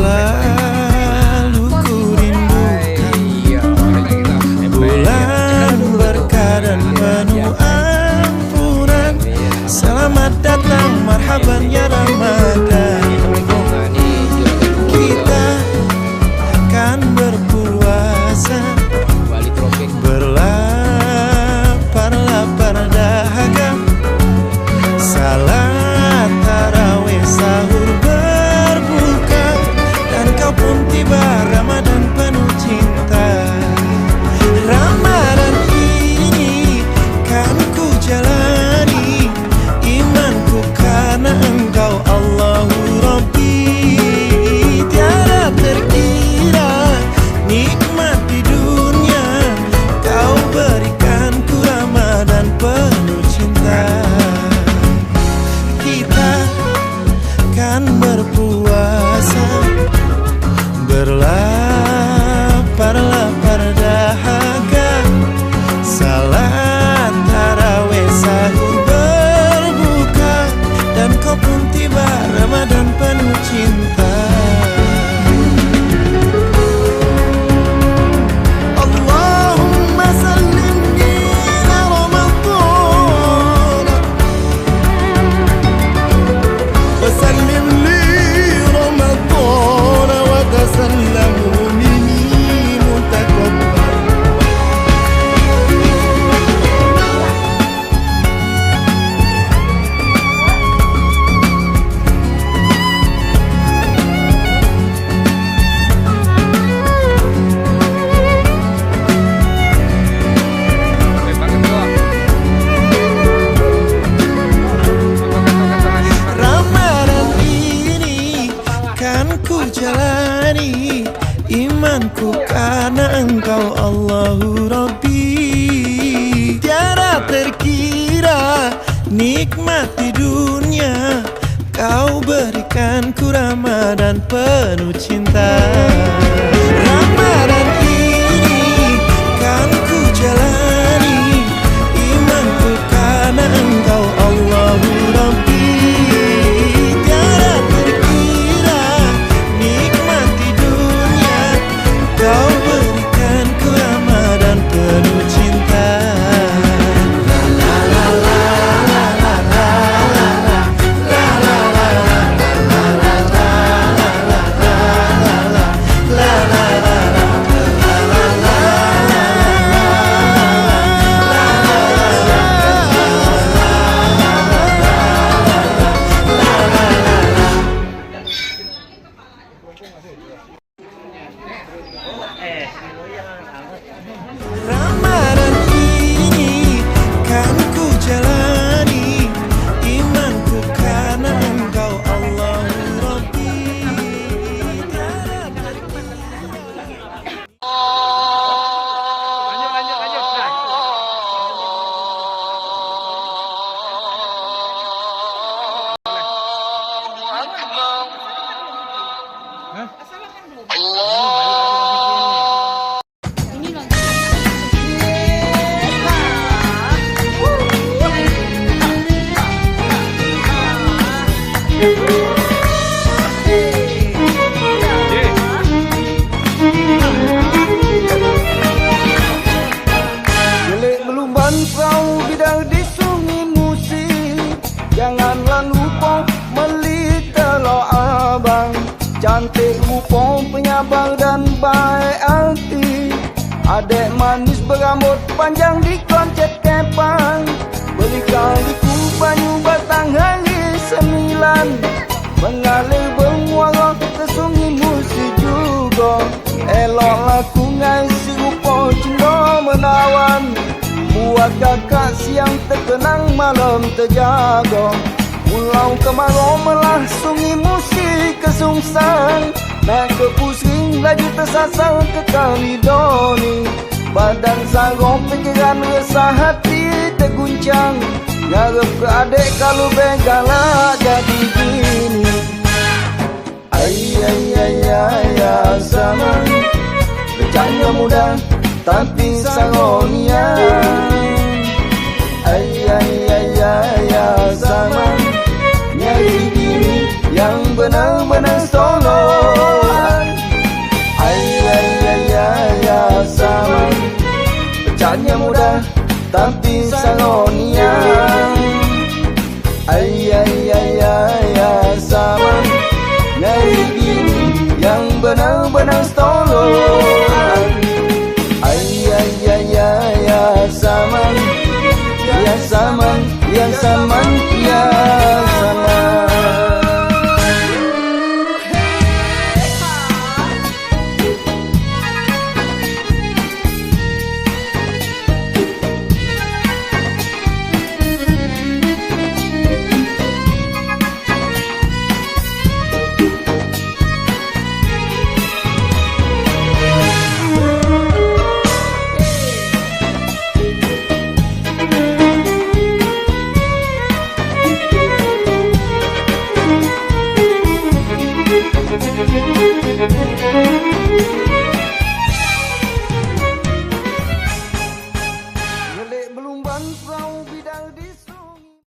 selalu ku rindukan. Bulan berkah dan penuh ampunan. Selamat datang, marhaban ya Ramadan. Kita kan berpuasa, berlapar-lapar dahaga. Salat tarawih, sahur, berbuka, dan kau pun tiba, Ramadan penuh cinta. Ramadan ini kan ku jalani, imanku karena Engkau Allahu Rabbi. Tiada terkira nikmat di dunia Kau berikan ku, Ramadan penuh cinta. Kita kan berpuasa, berlapar-lapar dahaga. Salat tarawih, sahur, berbuka, dan kau pun tiba, Ramadan penuh cinta. Allahumma sallimni ila Ramadan wa sallim li Ramadan wa tasallamu minni mutaqabbal. Ramadan ini kan ku jalani, imanku karena Engkau Allahu Rabbi. Tiada terkira nikmat di dunia Kau berikan ku, Ramadan penuh cinta. Ramadan ini kan ku jalani, imanku karena Engkau Allahu Rabbi. Tiada terkira nikmat di dunia Kau berikan ku, Ramadan penuh cinta. Ramadan ini kan ku jalani, imanku karena Engkau Allahu Rabbi. Tiada Gelik melumban perahu bidang di sungai Musi. Janganlah lupa meli telur abang. Cantik rupa, penyabar dan baik hati. Adek manis berambut panjang di koncet kepang. Berikan diku banyu batang hari 9. Mengalir bermuara ke sungai Musi juga. Eloklah ku ngasi rupa cinta menawan. Buat kakak siang terkenang, malam terjaga. Pulau kemarau melah sungai Musi kesungsang. Naik ke pusing lagi tersasar ke Kalidoni. Badan sarong pikiran resah hati terguncang. Ngarep ke adik kalau begala jadi gini. Ayah zaman bercanda muda tapi saronia. Ayah zaman nyari gini yang benar-benar